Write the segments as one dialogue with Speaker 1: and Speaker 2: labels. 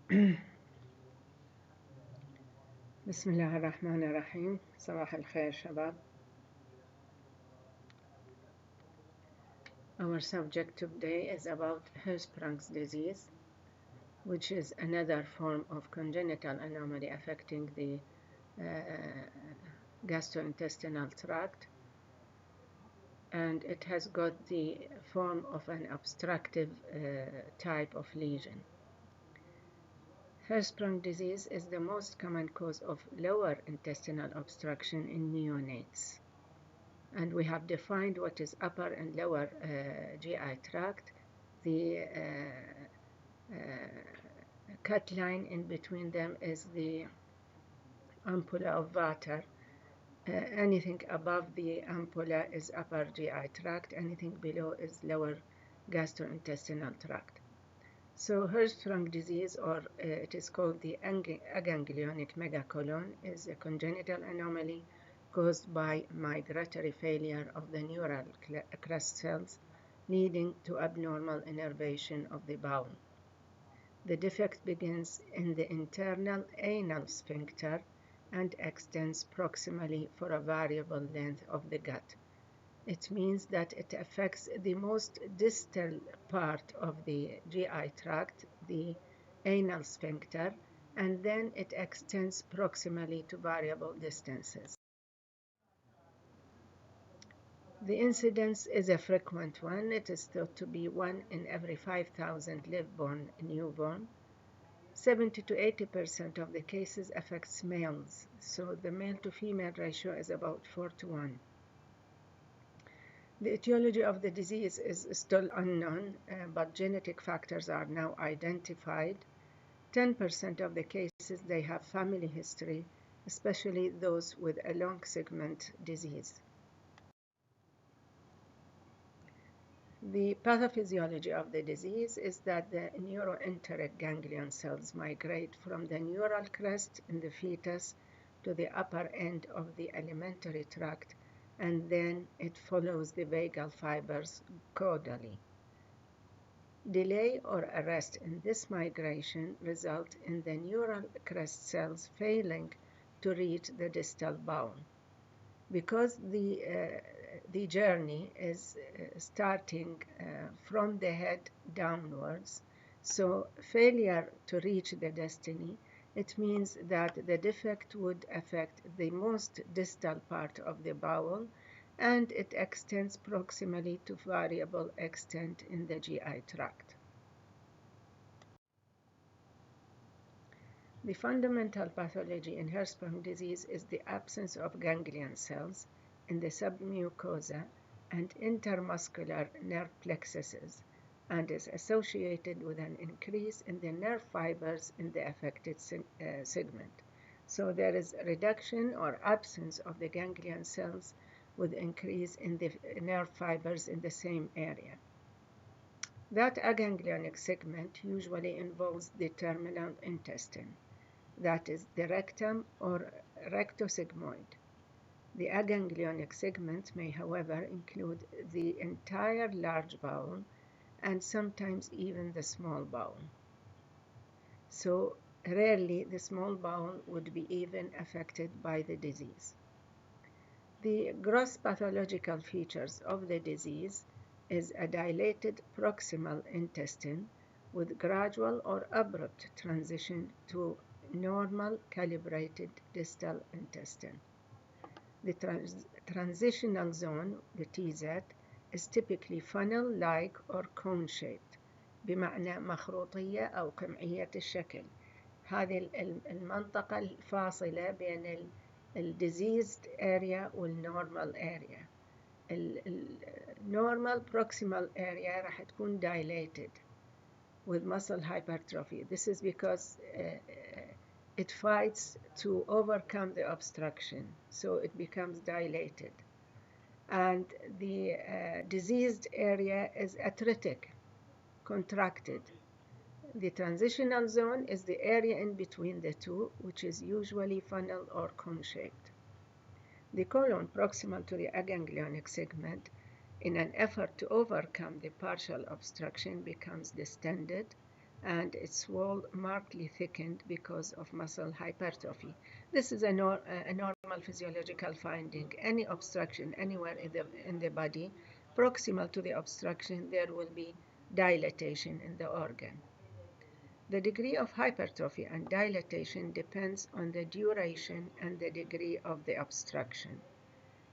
Speaker 1: بسم الله الرحمن الرحيم. صباح الخير شباب. Our subject today is about hirschprungs disease, which is another form of congenital anomaly affecting the gastrointestinal tract, and it has got the form of an obstructive type of lesion. Hirschsprung disease is the most common cause of lower intestinal obstruction in neonates. And we have defined what is upper and lower GI tract. The cut line in between them is the ampulla of Vater. Anything above the ampulla is upper GI tract. Anything below is lower gastrointestinal tract. So Hirschsprung disease, or it is called the aganglionic megacolon, is a congenital anomaly caused by migratory failure of the neural crest cells, leading to abnormal innervation of the bowel. The defect begins in the internal anal sphincter and extends proximally for a variable length of the gut. It means that it affects the most distal part of the GI tract, the anal sphincter, and then it extends proximally to variable distances. The incidence is a frequent one. It is thought to be 1 in every 5,000 live-born newborn. 70 to 80% of the cases affects males, so the male-to-female ratio is about 4 to 1. The etiology of the disease is still unknown, but genetic factors are now identified. 10% of the cases, they have family history, especially those with a long segment disease. The pathophysiology of the disease is that the neuroenteric ganglion cells migrate from the neural crest in the fetus to the upper end of the alimentary tract, and then it follows the vagal fibers caudally. Delay or arrest in this migration result in the neural crest cells failing to reach the distal bowel. Because the journey is starting from the head downwards, so failure to reach the destiny, it means that the defect would affect the most distal part of the bowel, and it extends proximally to variable extent in the GI tract. The fundamental pathology in Hirschsprung disease is the absence of ganglion cells in the submucosa and intermuscular nerve plexuses, and is associated with an increase in the nerve fibers in the affected segment. So there is a reduction or absence of the ganglion cells with increase in the nerve fibers in the same area. That aganglionic segment usually involves the terminal intestine, that is the rectum or rectosigmoid. The aganglionic segment may, however, include the entire large bowel and sometimes even the small bowel. So rarely the small bowel would be even affected by the disease. The gross pathological features of the disease is a dilated proximal intestine with gradual or abrupt transition to normal calibrated distal intestine. The transitional zone, the TZ, is typically funnel-like or cone-shaped بمعنى مخروطية أو قمعية الشكل. هذه المنطقة الفاصلة بين diseased area والnormal area. Normal proximal area راح تكون dilated with muscle hypertrophy. This is because it fights to overcome the obstruction, so it becomes dilated. And the diseased area is atretic, contracted. The transitional zone is the area in between the two, which is usually funnel or cone-shaped. The colon proximal to the aganglionic segment, in an effort to overcome the partial obstruction, becomes distended, and its wall markedly thickened because of muscle hypertrophy. This is a normal physiological finding. Any obstruction anywhere in the body, proximal to the obstruction, there will be dilatation in the organ. The degree of hypertrophy and dilatation depends on the duration and the degree of the obstruction,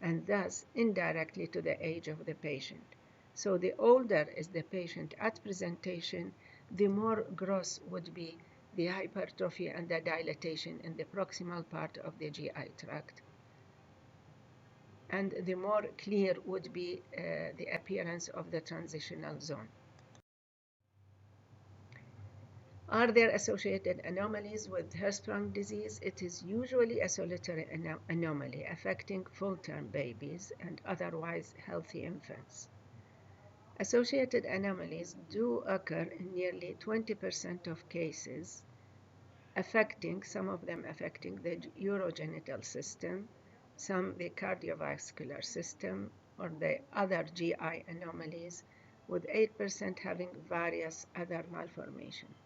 Speaker 1: and thus indirectly to the age of the patient. So the older is the patient at presentation, the more gross would be the hypertrophy and the dilatation in the proximal part of the GI tract, and the more clear would be the appearance of the transitional zone. Are there associated anomalies with Hirschsprung disease? It is usually a solitary anomaly affecting full-term babies and otherwise healthy infants. Associated anomalies do occur in nearly 20% of cases, some of them affecting the urogenital system, some the cardiovascular system, or the other GI anomalies, with 8% having various other malformations.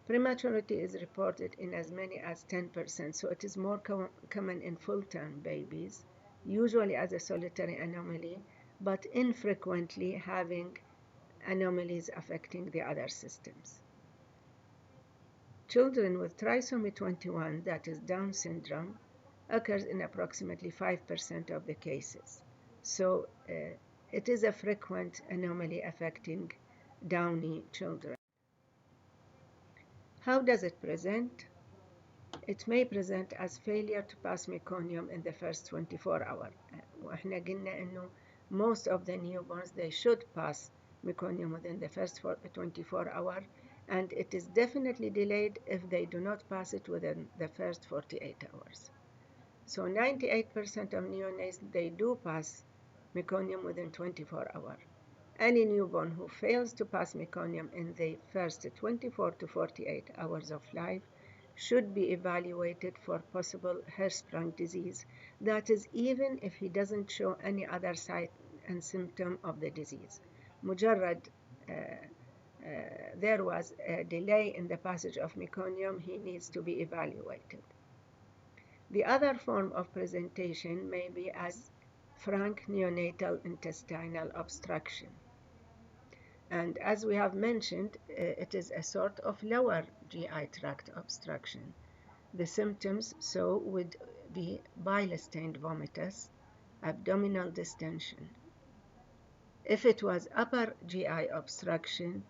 Speaker 1: Prematurity is reported in as many as 10%, so it is more common in full-term babies, usually as a solitary anomaly, but infrequently having anomalies affecting the other systems. Children with trisomy 21, that is Down syndrome, occurs in approximately 5% of the cases. So it is a frequent anomaly affecting Downy children. How does it present? It may present as failure to pass meconium in the first 24 hours. وإحنا قلنا إنه most of the newborns, they should pass meconium within the first 24 hours, and it is definitely delayed if they do not pass it within the first 48 hours. So 98% of neonates, they do pass meconium within 24 hours. Any newborn who fails to pass meconium in the first 24 to 48 hours of life should be evaluated for possible Hirschsprung disease. That is, even if he doesn't show any other sign and symptom of the disease. مجرد there was a delay in the passage of meconium, he needs to be evaluated. The other form of presentation may be as frank neonatal intestinal obstruction. And as we have mentioned, it is a sort of lower GI tract obstruction. The symptoms so would be bile-stained vomitus, abdominal distension. If it was upper GI obstruction,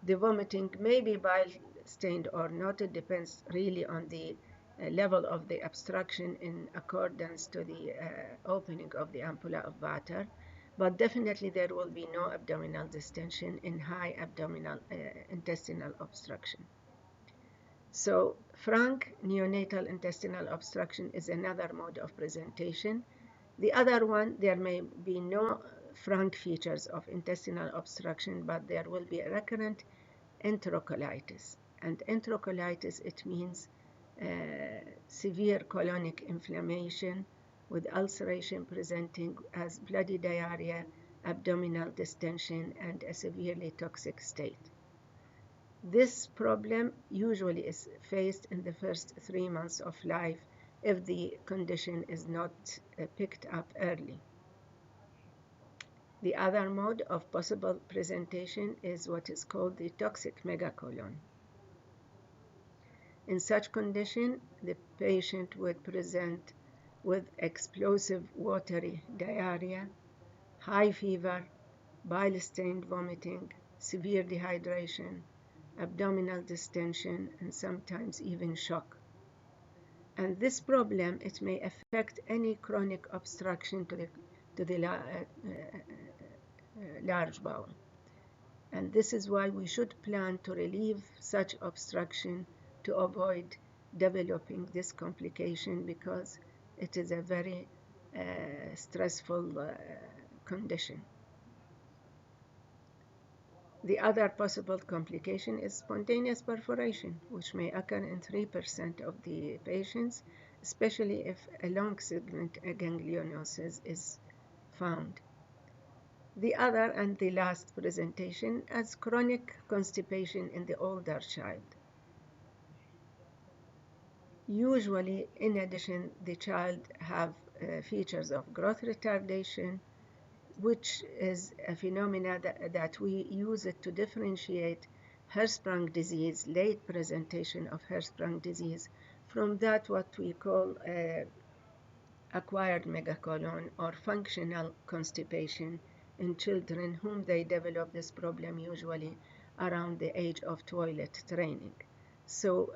Speaker 1: the vomiting may be bile-stained or not. It depends really on the level of the obstruction in accordance to the opening of the ampulla of Vater. But definitely there will be no abdominal distension in high abdominal intestinal obstruction. So frank neonatal intestinal obstruction is another mode of presentation. The other one, there may be no frank features of intestinal obstruction, but there will be a recurrent enterocolitis. And enterocolitis, it means severe colonic inflammation with ulceration presenting as bloody diarrhea, abdominal distension, and a severely toxic state. This problem usually is faced in the first 3 months of life if the condition is not picked up early. The other mode of possible presentation is what is called the toxic megacolon. In such condition, the patient would present with explosive watery diarrhea, high fever, bile-stained vomiting, severe dehydration, abdominal distension, and sometimes even shock. And this problem, it may affect any chronic obstruction to the large bowel. And this is why we should plan to relieve such obstruction to avoid developing this complication, because it is a very stressful condition. The other possible complication is spontaneous perforation, which may occur in 3% of the patients, especially if a long segment ganglionosis is found. The other and the last presentation as chronic constipation in the older child. Usually, in addition, the child have features of growth retardation, which is a phenomena that we use it to differentiate hirschsprung disease, late presentation of hirschsprung disease, from that what we call acquired megacolon or functional constipation in children whom they develop this problem usually around the age of toilet training. So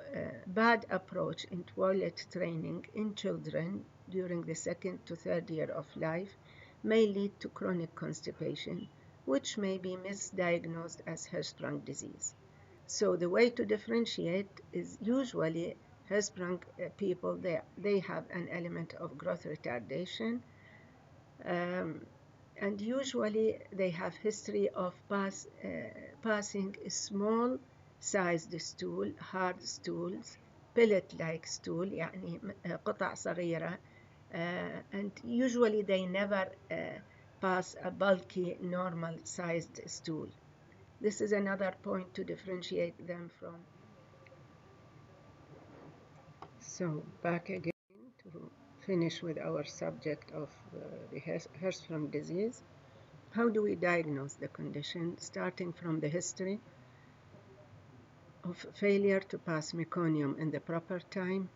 Speaker 1: bad approach in toilet training in children during the 2nd to 3rd year of life may lead to chronic constipation, which may be misdiagnosed as hirschsprung disease. So the way to differentiate is usually hirschsprung people, they have an element of growth retardation, and usually they have history of passing small sized stool, hard stools, pellet-like stool, يعني قطع صغيرة, and usually they never pass a bulky normal sized stool. This is another point to differentiate them from. So back again to finish with our subject of the hirschsprung disease. How do we diagnose the condition? Starting from the history of failure to pass meconium in the proper time,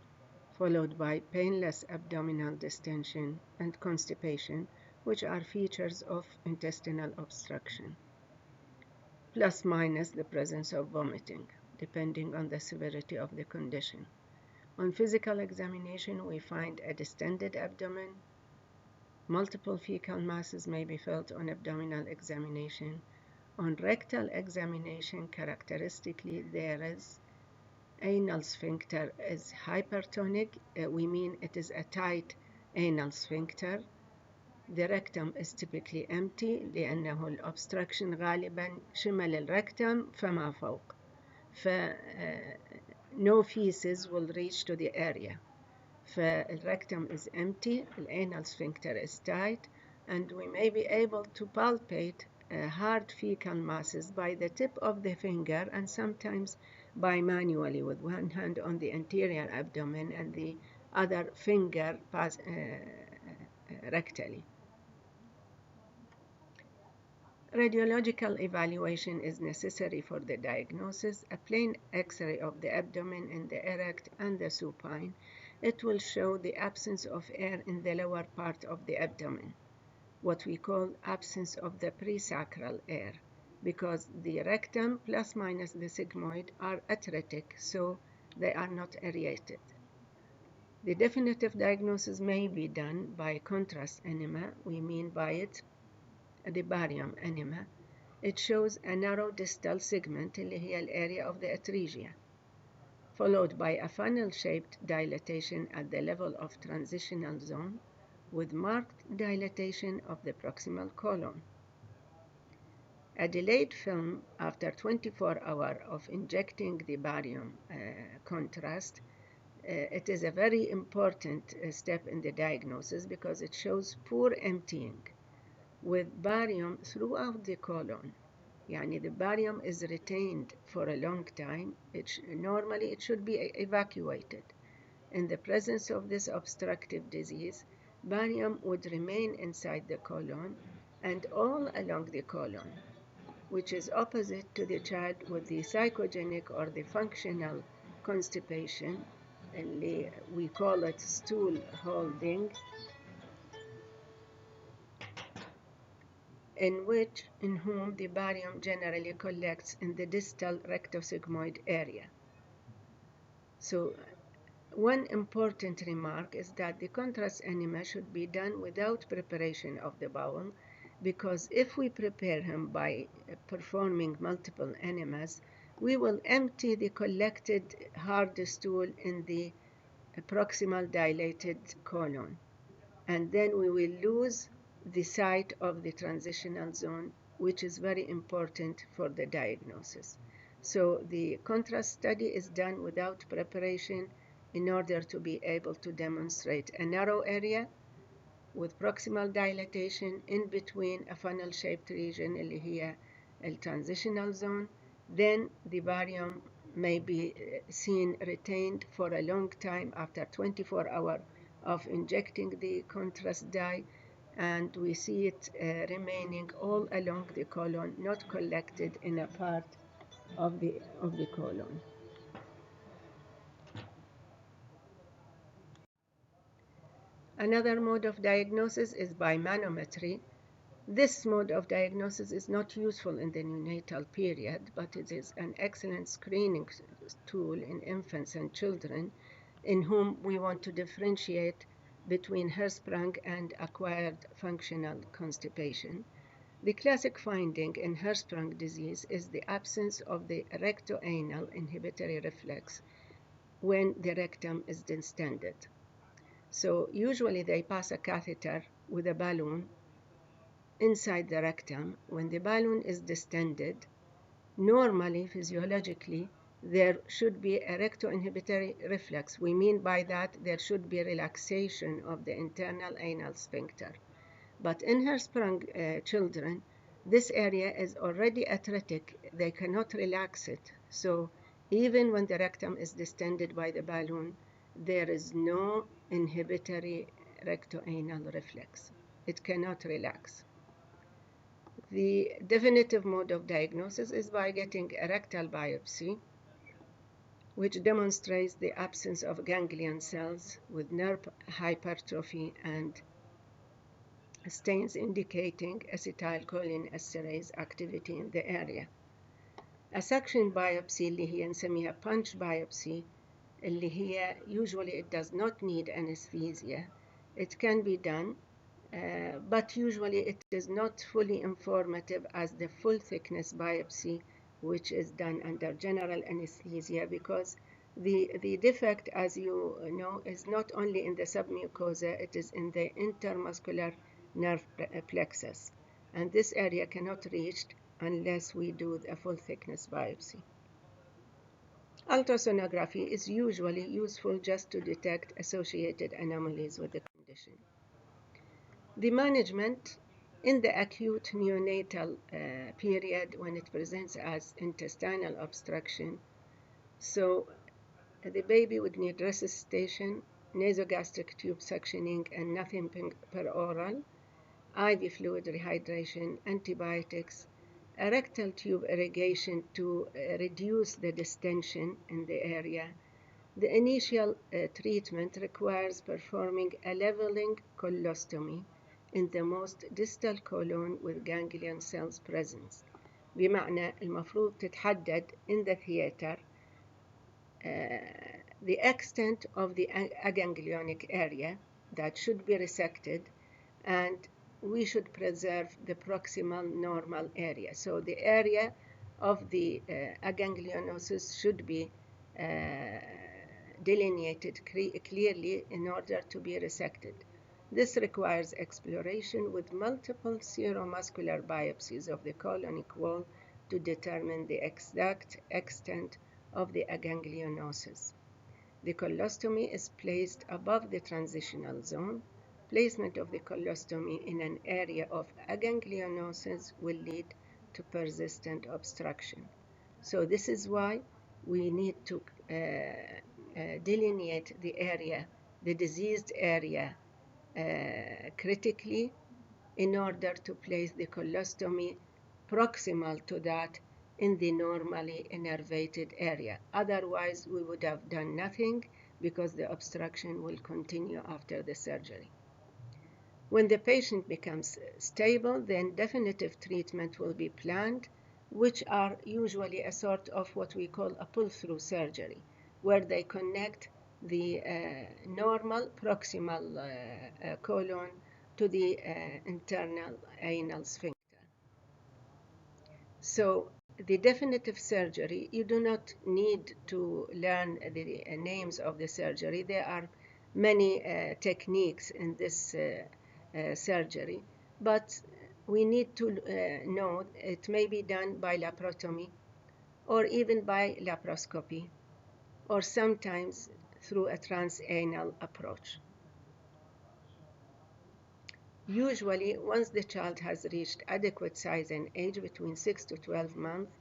Speaker 1: followed by painless abdominal distension and constipation, which are features of intestinal obstruction, plus minus the presence of vomiting, depending on the severity of the condition. On physical examination, we find a distended abdomen. Multiple fecal masses may be felt on abdominal examination. On rectal examination, characteristically, there is anal sphincter is hypertonic. We mean it is a tight anal sphincter. The rectum is typically empty لأنه الobstruction غالبا شمل الركتم فما فوق. No feces will reach to the area. The rectum is empty, the anal sphincter is tight, and we may be able to palpate hard fecal masses by the tip of the finger and sometimes by manually with one hand on the anterior abdomen and the other finger rectally. Radiological evaluation is necessary for the diagnosis. A plain X-ray of the abdomen in the erect and the supine. It will show the absence of air in the lower part of the abdomen, what we call absence of the presacral air, because the rectum plus minus the sigmoid are atretic, so they are not aerated. The definitive diagnosis may be done by contrast enema. We mean by it the barium enema. It shows a narrow distal segment اللي هي الarea of the atresia, followed by a funnel-shaped dilatation at the level of transitional zone with marked dilatation of the proximal colon. A delayed film after 24 hours of injecting the barium contrast, it is a very important step in the diagnosis because it shows poor emptying with barium throughout the colon. يعني the barium is retained for a long time. Normally it should be evacuated. In the presence of this obstructive disease, barium would remain inside the colon and all along the colon, which is opposite to the child with the psychogenic or the functional constipation, and we call it stool holding, in whom the barium generally collects in the distal rectosigmoid area. So one important remark is that the contrast enema should be done without preparation of the bowel, because if we prepare him by performing multiple enemas, we will empty the collected hard stool in the proximal dilated colon, and then we will lose the site of the transitional zone, which is very important for the diagnosis. So the contrast study is done without preparation in order to be able to demonstrate a narrow area with proximal dilatation in between a funnel-shaped region اللي هي transitional zone. Then the barium may be seen retained for a long time after 24 hours of injecting the contrast dye, and we see it remaining all along the colon, not collected in a part of the colon. Another mode of diagnosis is by manometry. This mode of diagnosis is not useful in the neonatal period, but it is an excellent screening tool in infants and children in whom we want to differentiate between hirschsprung and acquired functional constipation. The classic finding in hirschsprung disease is the absence of the rectoanal inhibitory reflex when the rectum is distended. So usually they pass a catheter with a balloon inside the rectum. When the balloon is distended, normally, physiologically, there should be a recto-inhibitory reflex. We mean by that there should be relaxation of the internal anal sphincter. But in hirschsprung children, this area is already atretic. They cannot relax it. So even when the rectum is distended by the balloon, there is no inhibitory rectoanal reflex. It cannot relax. The definitive mode of diagnosis is by getting a rectal biopsy, which demonstrates the absence of ganglion cells with nerve hypertrophy and stains indicating acetylcholinesterase activity in the area. A suction biopsy اللي هي نسميها punch biopsy اللي هي usually it does not need anesthesia. It can be done, but usually it is not fully informative as the full thickness biopsy, which is done under general anesthesia, because the defect, as you know, is not only in the submucosa, it is in the intermuscular nerve plexus, and this area cannot be reached unless we do a full thickness biopsy. Ultrasonography is usually useful just to detect associated anomalies with the condition. The management in the acute neonatal period when it presents as intestinal obstruction, so the baby would need resuscitation, nasogastric tube suctioning and nothing per oral, IV fluid rehydration, antibiotics, a rectal tube irrigation to reduce the distension in the area. The initial treatment requires performing a leveling colostomy in the most distal colon with ganglion cells presence. بمعنى المفروض تتحدد in the theater the extent of the aganglionic area that should be resected, and we should preserve the proximal normal area. So the area of the aganglionosis should be delineated clearly in order to be resected. This requires exploration with multiple seromuscular biopsies of the colonic wall to determine the exact extent of the aganglionosis. The colostomy is placed above the transitional zone. Placement of the colostomy in an area of aganglionosis will lead to persistent obstruction. So this is why we need to delineate the area, the diseased area, critically in order to place the colostomy proximal to that in the normally innervated area. Otherwise, we would have done nothing because the obstruction will continue after the surgery. When the patient becomes stable, then definitive treatment will be planned, which are usually a sort of what we call a pull-through surgery, where they connect the normal proximal colon to the internal anal sphincter. So the definitive surgery, you do not need to learn the names of the surgery. There are many techniques in this surgery, but we need to know it may be done by laparotomy or even by laparoscopy, or sometimes through a transanal approach. Usually, once the child has reached adequate size and age between 6 to 12 months,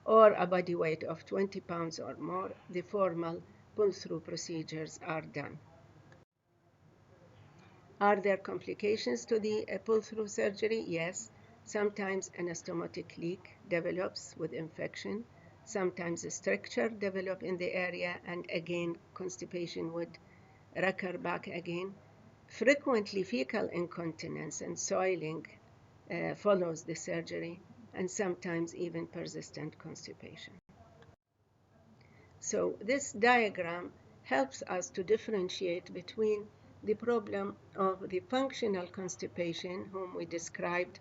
Speaker 1: or a body weight of 20 pounds or more, the formal pull-through procedures are done. Are there complications to the pull-through surgery? Yes. Sometimes an anastomotic leak develops with infection. Sometimes a stricture develops in the area, and again, constipation would recur back again. Frequently, fecal incontinence and soiling follows the surgery, and sometimes even persistent constipation. So this diagram helps us to differentiate between the problem of the functional constipation, whom we described.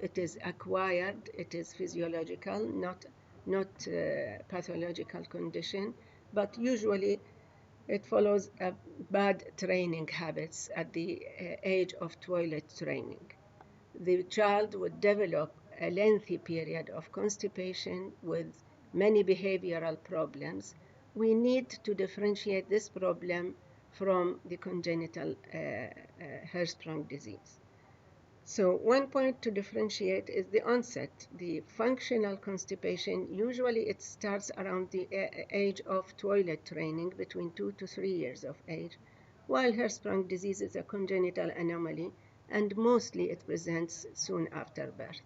Speaker 1: It is acquired, it is physiological, not pathological condition, but usually it follows bad training habits at the age of toilet training. The child would develop a lengthy period of constipation with many behavioral problems. We need to differentiate this problem from the congenital hirschprung disease. So one point to differentiate is the onset. The functional constipation, usually it starts around the age of toilet training, between 2 to 3 years of age, while hirschprung disease is a congenital anomaly, and mostly it presents soon after birth.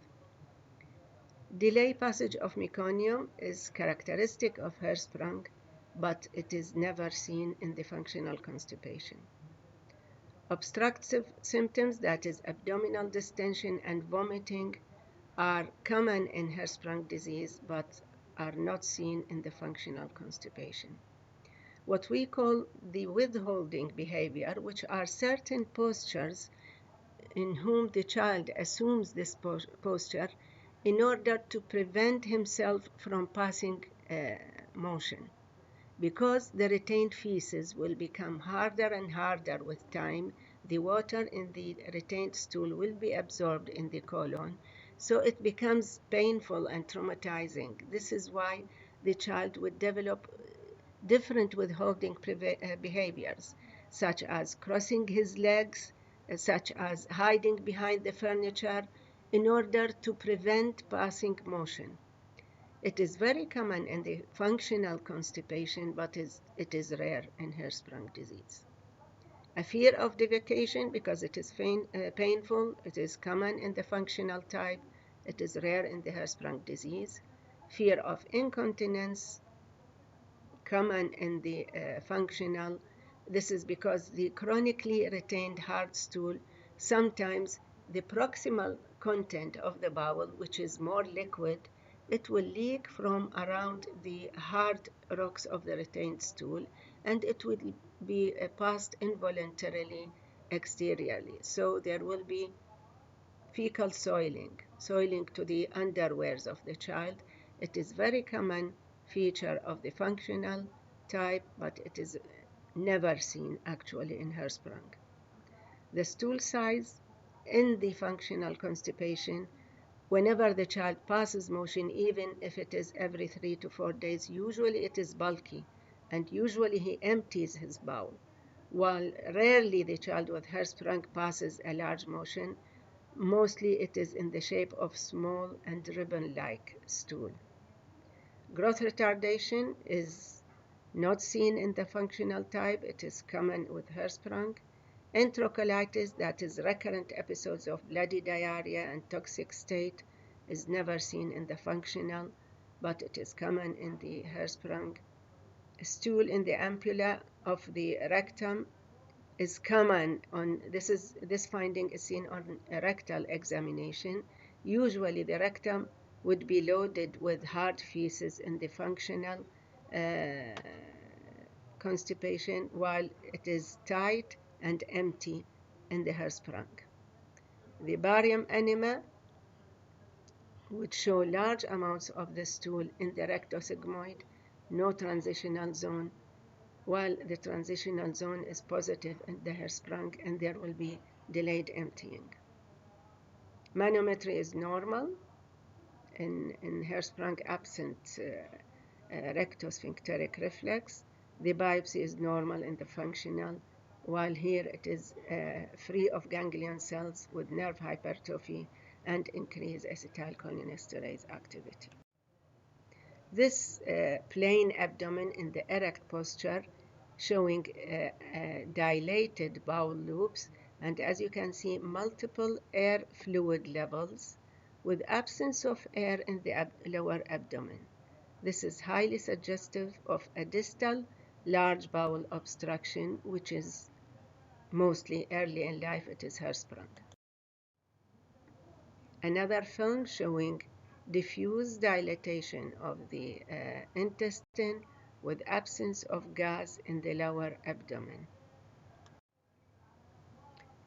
Speaker 1: Delay passage of meconium is characteristic of hirschprung, but it is never seen in the functional constipation. Obstructive symptoms, that is abdominal distension and vomiting, are common in hirschprung disease but are not seen in the functional constipation. What we call the withholding behavior, which are certain postures in whom the child assumes this posture in order to prevent himself from passing motion. Because the retained feces will become harder and harder with time, the water in the retained stool will be absorbed in the colon, so it becomes painful and traumatizing. This is why the child would develop different withholding behaviors, such as crossing his legs, such as hiding behind the furniture, in order to prevent passing motion. It is very common in the functional constipation, but it is rare in hirschprung disease. A fear of defecation, because it is painful, it is common in the functional type, it is rare in the hirschprung disease. Fear of incontinence, common in the functional. This is because the chronically retained hard stool, sometimes the proximal content of the bowel, which is more liquid, it will leak from around the hard rocks of the retained stool, and it will be passed involuntarily exteriorly. So there will be fecal soiling to the underwears of the child. It is very common feature of the functional type, but it is never seen actually in hirschprung. The stool size in the functional constipation, whenever the child passes motion, even if it is every 3 to 4 days, usually it is bulky, and usually he empties his bowel, while rarely the child with hirschprung passes a large motion. Mostly it is in the shape of small and ribbon-like stool. Growth retardation is not seen in the functional type. It is common with hirschprung. Enterocolitis, that is recurrent episodes of bloody diarrhea and toxic state, is never seen in the functional, but it is common in the hirschprung. Stool in the ampulla of the rectum is common on this finding is seen on a rectal examination. Usually the rectum would be loaded with hard feces in the functional constipation, while it is tight and empty in the hirschprung. The barium enema would show large amounts of the stool in the rectosigmoid, no transitional zone, while the transitional zone is positive in the hirschprung, and there will be delayed emptying. Manometry is normal in hirschprung, absent rectosphincteric reflex. The biopsy is normal in the functional, while here it is free of ganglion cells with nerve hypertrophy and increased acetylcholinesterase activity. This plain abdomen in the erect posture showing dilated bowel loops, and as you can see, multiple air fluid levels with absence of air in the lower abdomen. This is highly suggestive of a distal large bowel obstruction, which is mostly early in life, it is hirschsprung. Another film showing diffuse dilatation of the intestine with absence of gas in the lower abdomen.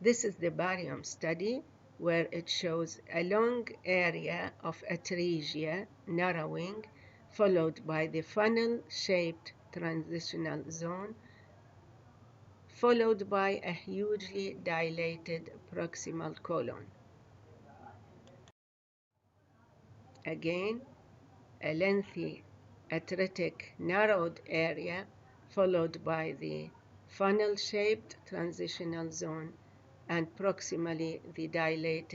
Speaker 1: This is the barium study, where it shows a long area of atresia narrowing, followed by the funnel-shaped transitional zone, followed by a hugely dilated proximal colon. Again, a lengthy atretic narrowed area, followed by the funnel-shaped transitional zone, and proximally the dilated